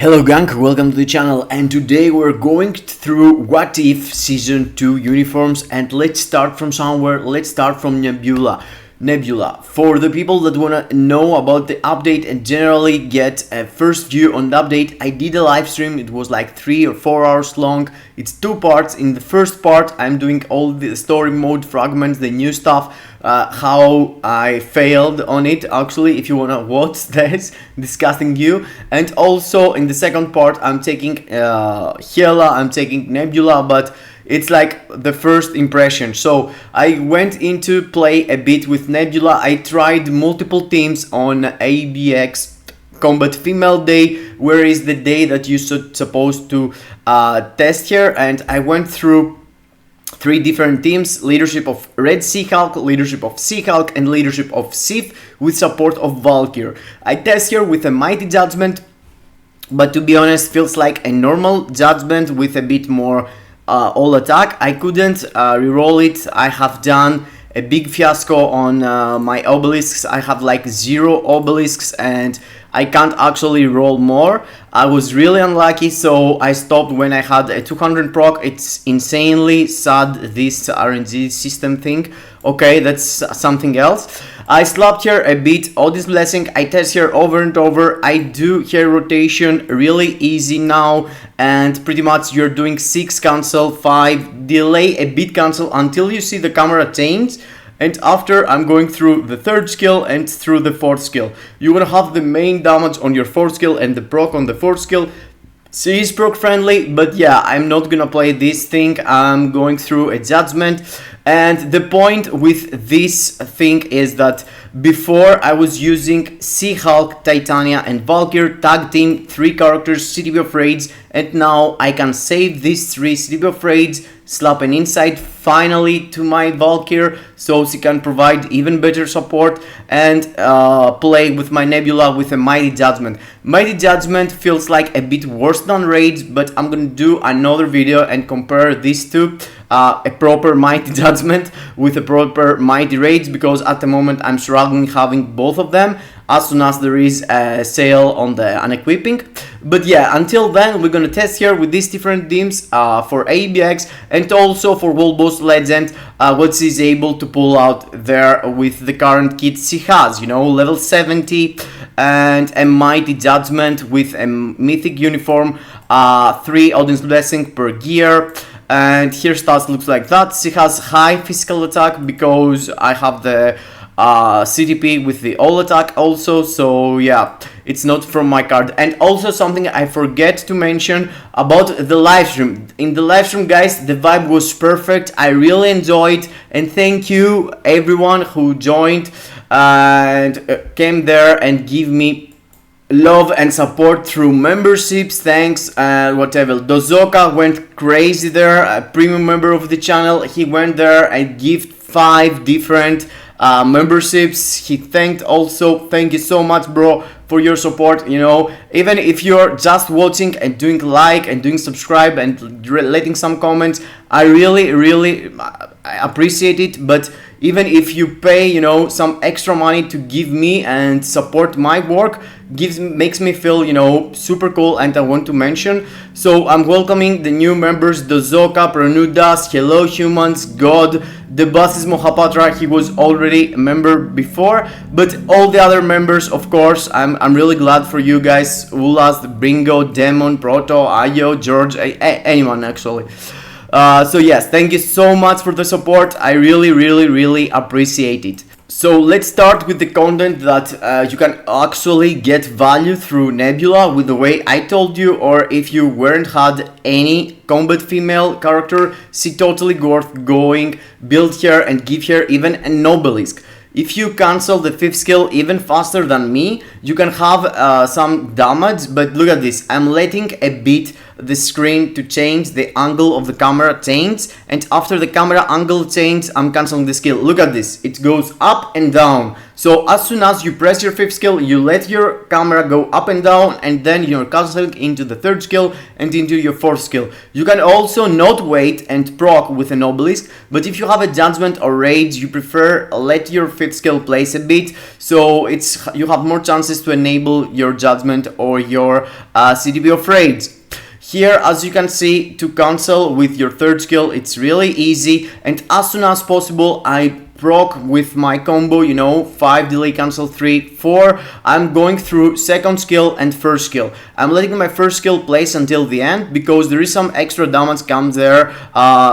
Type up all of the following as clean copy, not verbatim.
Hello gang, welcome to the channel, and today we're going through What If Season 2 uniforms, and let's start from somewhere. Let's start from Nebula. For the people that want to know about the update and generally get a first view on the update, I did a live stream. It was like 3 or 4 hours long. It's 2 parts. In the first part I'm doing all the story mode fragments, the new stuff, how I failed on it actually, if you want to watch this, disgusting you. And also in the second part I'm taking Hela, I'm taking Nebula, but it's like the first impression. So I went into play a bit with Nebula. I tried multiple teams on ABX Combat Female Day, where is the day that you're supposed to test here, and I went through 3 different teams: leadership of Red-Shehulk, leadership of She-Hulk, and leadership of Sif with support of Valkyr. I test here with a Mighty Judgment, but to be honest feels like a normal Judgment with a bit more all attack. I couldn't reroll it. I have done a big fiasco on my obelisks. I have like 0 obelisks and I can't actually roll more. I was really unlucky, so I stopped when I had a 200 proc. It's insanely sad, this RNG system thing. Okay, that's something else. I slapped here a bit, Odin's Blessing. I test here over and over. I do here rotation really easy now, and pretty much you're doing 6 cancel, 5 delay, a bit cancel until you see the camera change. And after I'm going through the 3rd skill and through the 4th skill. You're gonna have the main damage on your 4th skill and the proc on the 4th skill. She is proc friendly, but yeah, I'm not gonna play this thing. I'm going through a Judgment. And the point with this thing is that before I was using She-Hulk, Titania and Valkyr tag team, 3 characters, CTP of Raids, and now I can save these 3 CTP of Raids, slap an insight finally to my Valkyr so she can provide even better support, and play with my Nebula with a Mighty Judgment. Mighty Judgment feels like a bit worse than Raids, but I'm gonna do another video and compare these two, a proper Mighty Judgment with a proper Mighty Raids, because at the moment I'm struggling having both of them as soon as there is a sale on the unequipping. But yeah, until then we're gonna test here with these different teams for ABX and also for World Boss Legend, what she's able to pull out there with the current kits she has, you know, level 70 and a Mighty Judgment with a mythic uniform, 3 Odin's Blessing per gear. And here stats looks like that. She has high physical attack because I have the CTP with the all attack also, so yeah, it's not from my card. And also something I forget to mention about the live stream. In the live stream, guys, the vibe was perfect. I really enjoyed, and thank you everyone who joined and came there and give me love and support through memberships. Thanks, whatever. Dozoka went crazy there, a premium member of the channel. He went there and gave 5 different memberships. He thanked also. Thank you so much, bro, for your support. You know, even if you're just watching and doing like and doing subscribe and letting some comments, I really appreciate it. But even if you pay, you know, some extra money to give me and support my work, makes me feel, you know, super cool, and I want to mention. So I'm welcoming the new members: Dozoka, Pranudas, Hello Humans, God, the boss is Mohapatra. He was already a member before, but all the other members, of course, I'm really glad for you guys. Ulas, Bringo, Demon, Proto, Ayo, George, anyone actually. So yes, thank you so much for the support. I really appreciate it. So let's start with the content that you can actually get value through Nebula with the way I told you, or if you weren't had any combat female character, she totally worth going, build her and give her even an obelisk. If you cancel the 5th skill even faster than me, you can have some damage, but look at this. I'm letting a bit the screen to change, the angle of the camera change, and after the camera angle change, I'm canceling the skill. Look at this, it goes up and down. So as soon as you press your 5th skill, you let your camera go up and down, and then you're canceling into the 3rd skill and into your 4th skill. You can also not wait and proc with an obelisk, but if you have a Judgment or Rage, you prefer let your 5th skill place a bit, so you have more chances chances to enable your Judgment or your CTP of Raids. Here, as you can see, to cancel with your third skill, it's really easy, and as soon as possible I proc with my combo, you know, 5 delay cancel 3 4. I'm going through second skill and first skill. I'm letting my first skill place until the end because there is some extra damage comes there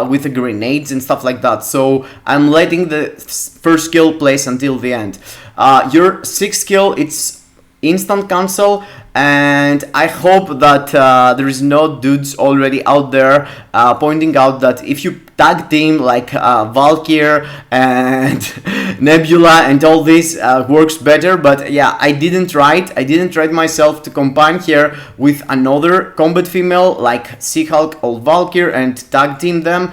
with the grenades and stuff like that, so I'm letting the first skill place until the end. Your sixth skill, it's instant cancel, and I hope that there is no dudes already out there pointing out that if you tag team like Valkyr and Nebula and all this works better. But yeah, I didn't try it myself to combine here with another combat female like She-Hulk or Valkyr and tag team them.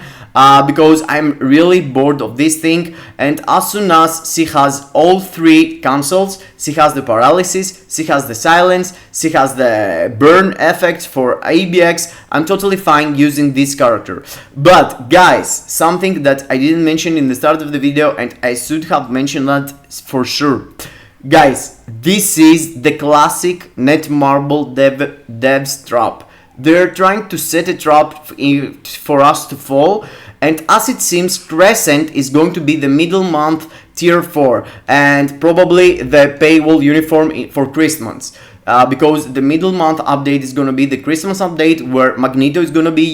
Because I'm really bored of this thing, and as soon as she has all three cancels, she has the paralysis, she has the silence, she has the burn effect for ABX, I'm totally fine using this character. But guys, something that I didn't mention in the start of the video, and I should have mentioned that for sure. Guys, this is the classic Netmarble devs trap. They're trying to set a trap for us to fall, and as it seems, Crescent is going to be the middle month tier 4 and probably the paywall uniform for Christmas. Because the middle month update is going to be the Christmas update where Magneto is going to be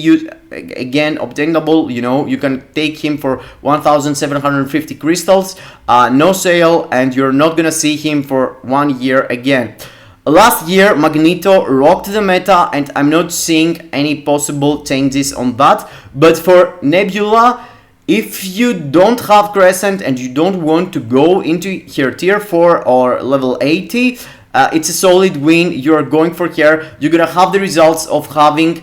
again obtainable. You know, you can take him for 1750 crystals, no sale, and you're not going to see him for 1 year again. Last year, Magneto rocked the meta, and I'm not seeing any possible changes on that. But for Nebula, if you don't have Crescent and you don't want to go into her tier 4 or level 80, it's a solid win. You're going for here. You're gonna have the results of having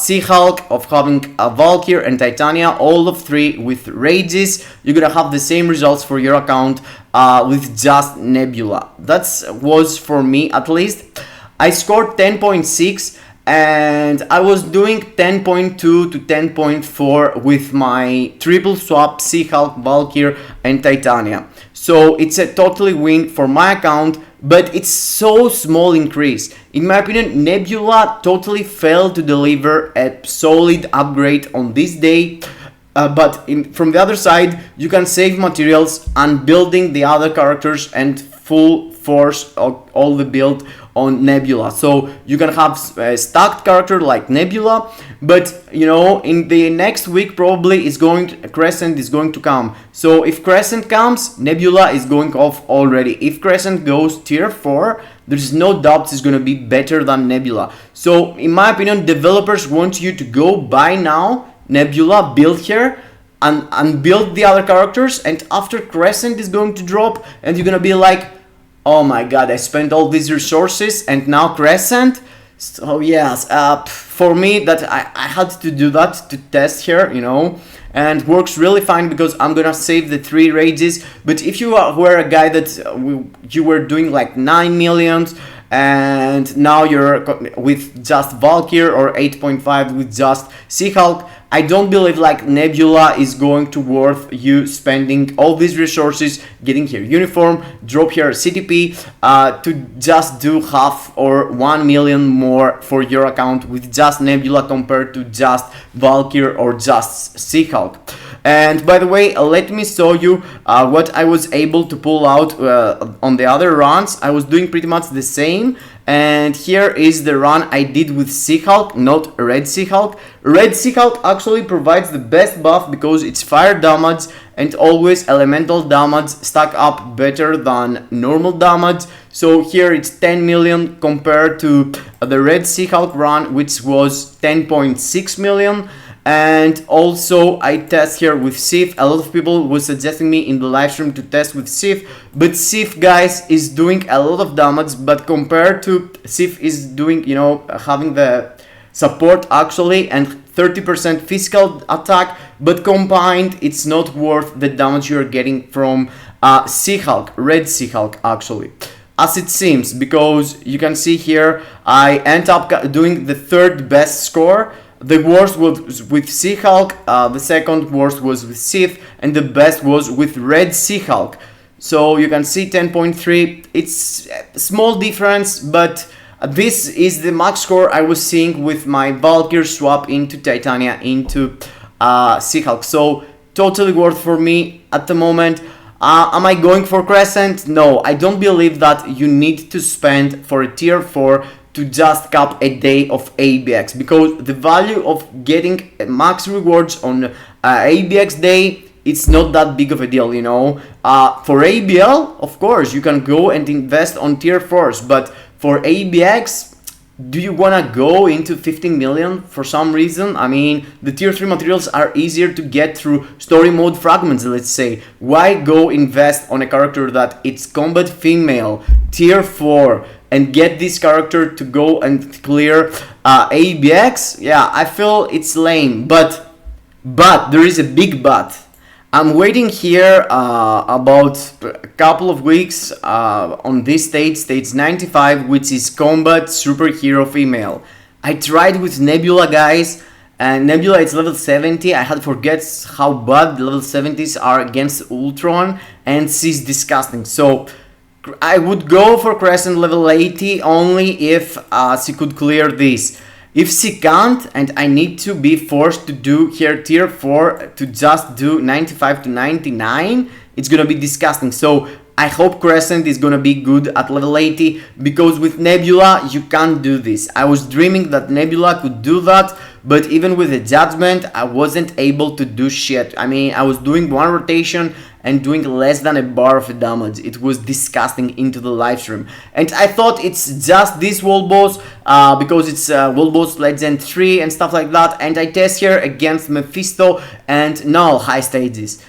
She-Hulk, of having Valkyr and Titania, all of three with rages. You're gonna have the same results for your account with just Nebula. That was for me at least. I scored 10.6 and I was doing 10.2 to 10.4 with my triple swap She-Hulk, Valkyr and Titania. So it's a totally win for my account, but it's so small increase. In my opinion, Nebula totally failed to deliver a solid upgrade on this day. But from the other side, you can save materials and building the other characters and full force of all the build on Nebula. So you can have a stacked character like Nebula, but you know, in the next week probably Crescent is going to come. So if Crescent comes, Nebula is going off already. If Crescent goes tier 4, there's no doubt it's going to be better than Nebula. So in my opinion, developers want you to go buy now Nebula, build her, and build the other characters, and after Crescent is going to drop, and you're gonna be like, oh my god, I spent all these resources and now Crescent. So yes, for me that I had to do that to test her, you know, and works really fine because I'm gonna save the 3 rages. But if you were a guy that you were doing like 9 millions and now you're with just Valkyr or 8.5 with just She-Hulk, I don't believe like Nebula is going to worth you spending all these resources, getting her uniform, drop her CTP, to just do half or 1 million more for your account with just Nebula compared to just Valkyr or just She-Hulk. And by the way, let me show you what I was able to pull out on the other runs. I was doing pretty much the same. And here is the run I did with She-Hulk, not Red-Shehulk. Red-Shehulk actually provides the best buff because it's fire damage and always elemental damage stack up better than normal damage. So here it's 10 million compared to the Red-Shehulk run, which was 10.6 million. And also I test here with Sif. A lot of people were suggesting me in the live stream to test with Sif, but Sif, guys, is doing a lot of damage, but compared to Sif is doing, you know, having the support actually and 30% physical attack, but combined it's not worth the damage you're getting from She-Hulk, Red-Shehulk actually, as it seems, because you can see here I end up doing the 3rd best score. The worst was with She-Hulk, the second worst was with Sif, and the best was with Red-Shehulk. So you can see 10.3. It's a small difference, but this is the max score I was seeing with my Valkyrie swap into Titania into She-Hulk. So totally worth for me at the moment. Am I going for Crescent? No, I don't believe that you need to spend for a tier 4 to just cap a day of ABX, because the value of getting max rewards on ABX day, it's not that big of a deal, you know. For ABL, of course, you can go and invest on tier 4s, but for ABX, do you wanna go into 15 million for some reason? I mean, the tier 3 materials are easier to get through story mode fragments, let's say. Why go invest on a character that it's Combat Female, tier 4, and get this character to go and clear ABX? Yeah, I feel it's lame, but there is a big but. I'm waiting here about a couple of weeks on this stage 95, which is Combat Superhero Female. I tried with Nebula, guys, and Nebula is level 70. I had forget how bad the level 70s are against Ultron, and she's disgusting. So I would go for Crescent level 80 only if she could clear this. If she can't, and I need to be forced to do here tier 4 to just do 95 to 99, it's gonna be disgusting. So I hope Crescent is gonna be good at level 80, because with Nebula you can't do this. I was dreaming that Nebula could do that, but even with the Judgment I wasn't able to do shit. I mean, I was doing one rotation and doing less than a bar of damage. It was disgusting into the live stream. And I thought it's just this wall boss, because it's wall boss legend 3 and stuff like that. And I test here against Mephisto and Null high stages.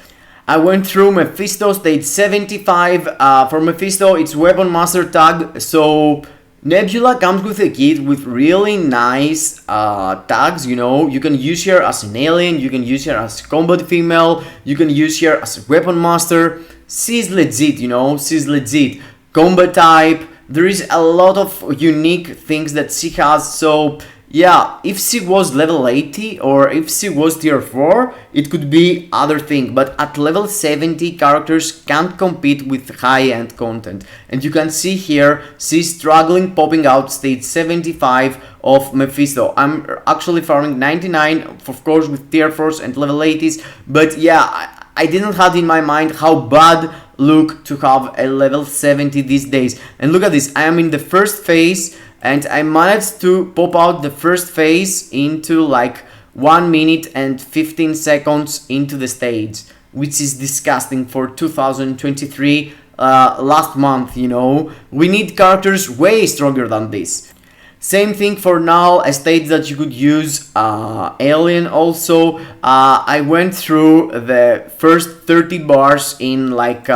I went through Mephisto stage 75. For Mephisto, it's Weapon Master tag. So Nebula comes with a kit with really nice tags, you know. You can use her as an alien, you can use her as Combat Female, you can use her as a Weapon Master. She's legit, you know, she's legit. Combat type, there is a lot of unique things that she has. So yeah, if she was level 80 or if she was tier 4, it could be other thing, but at level 70 characters can't compete with high-end content. And you can see here she's struggling popping out stage 75 of Mephisto. I'm actually farming 99, of course, with tier 4s and level 80s, but yeah, I didn't have in my mind how bad look to have a level 70 these days. And look at this, I am in the first phase, and I managed to pop out the first phase into like 1 minute and 15 seconds into the stage, which is disgusting for 2023 last month, you know. We need characters way stronger than this. Same thing for now, a stage that you could use Alien also. I went through the first 30 bars in like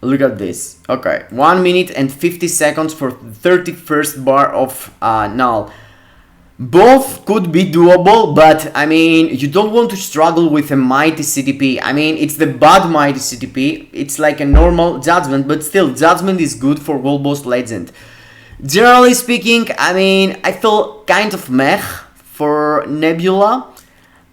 look at this. Okay, 1 minute and 50 seconds for the 31st bar of Null. Both could be doable, but I mean, you don't want to struggle with a Mighty CTP. I mean, it's the bad Mighty CTP. It's like a normal Judgment, but still, Judgment is good for World Boss Legend. Generally speaking, I mean, I feel kind of meh for Nebula.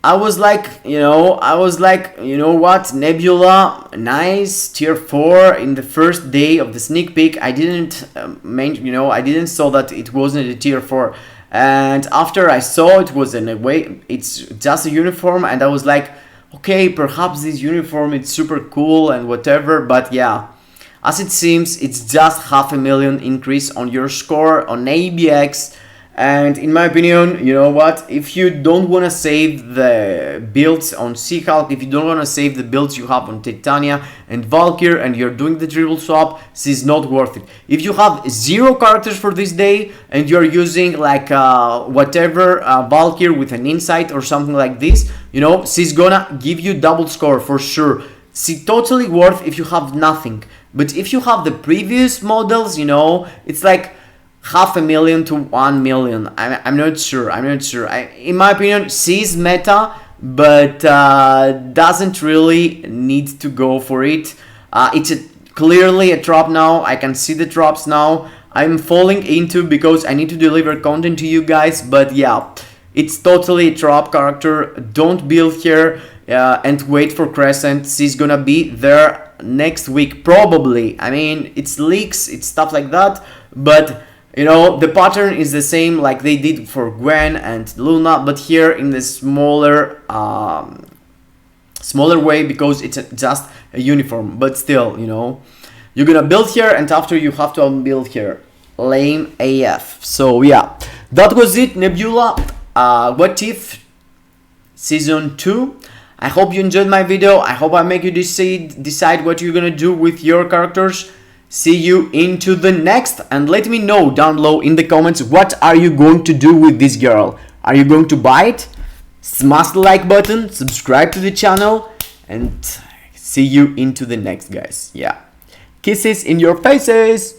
I was like, you know what, Nebula, nice, tier 4 in the first day of the sneak peek. I didn't, I didn't saw that it wasn't a tier 4. And after I saw it was in a way, it's just a uniform, and I was like, okay, perhaps this uniform is super cool and whatever, but yeah. As it seems, it's just 500,000 increase on your score on ABX. And in my opinion, you know what, if you don't want to save the builds on She-Hulk, if you don't want to save the builds you have on Titania and Valkyrie, and you're doing the dribble swap, this is not worth it. If you have 0 characters for this day and you're using like whatever Valkyrie with an insight or something like this, you know, she's gonna give you double score for sure. She's totally worth if you have nothing. But if you have the previous models, you know, it's like 500,000 to 1 million. I'm not sure. In my opinion, she's meta, but doesn't really need to go for it. It's clearly a trap now. I can see the traps now. I'm falling into because I need to deliver content to you guys. But yeah, it's totally a trap character. Don't build here and wait for Crescent. She's gonna be there next week probably. I mean, it's leaks, it's stuff like that, but you know, the pattern is the same like they did for Gwen and Luna, but here in the smaller way, because it's just a uniform. But still, you know, you're gonna build here and after you have to unbuild here. Lame AF. So yeah, that was it. Nebula What If Season 2. I hope you enjoyed my video. I hope I make you decide what you're gonna do with your characters. See you into the next, and let me know down below in the comments, what are you going to do with this girl? Are you going to buy it? Smash the like button, subscribe to the channel, and see you into the next, guys. Yeah, kisses in your faces.